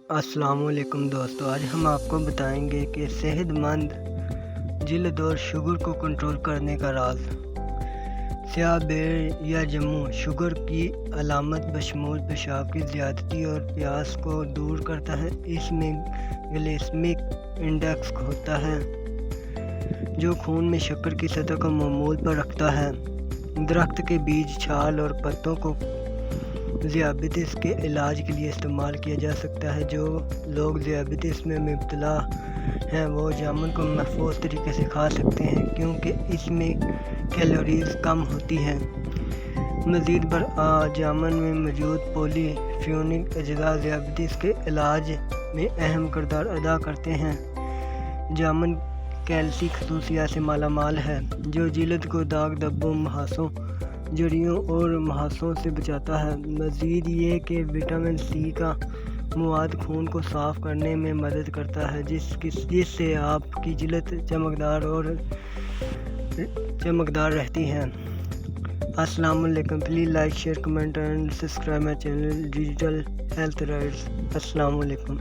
السلام علیکم دوستو، آج ہم آپ کو بتائیں گے کہ صحت مند جلد اور شوگر کو کنٹرول کرنے کا راز۔ سیاہ بیر یا جموں شوگر کی علامت بشمول پیشاب کی زیادتی اور پیاس کو دور کرتا ہے۔ اس میں گلیسیمک انڈیکس ہوتا ہے جو خون میں شکر کی سطح کو معمول پر رکھتا ہے۔ درخت کے بیج، چھال اور پتوں کو ذیابیطس کے علاج کے لیے استعمال کیا جا سکتا ہے۔ جو لوگ ذیابیطس میں مبتلا ہیں وہ جامن کو محفوظ طریقے سے کھا سکتے ہیں کیونکہ اس میں کیلوریز کم ہوتی ہیں۔ مزید برآں جامن میں موجود پولی فینولک اجزاء ذیابیطس کے علاج میں اہم کردار ادا کرتے ہیں۔ جامن کیلسی خصوصیات سے مالا مال ہے جو جلد کو داغ، دھبوں، مہاسوں، جھریوں اور مہاسوں سے بچاتا ہے۔ مزید یہ کہ وٹامن سی کا مواد خون کو صاف کرنے میں مدد کرتا ہے جس سے آپ کی جلد چمکدار رہتی ہے۔ السلام علیکم، please like, share, comment and subscribe my channel digital health rights. السلام علیکم۔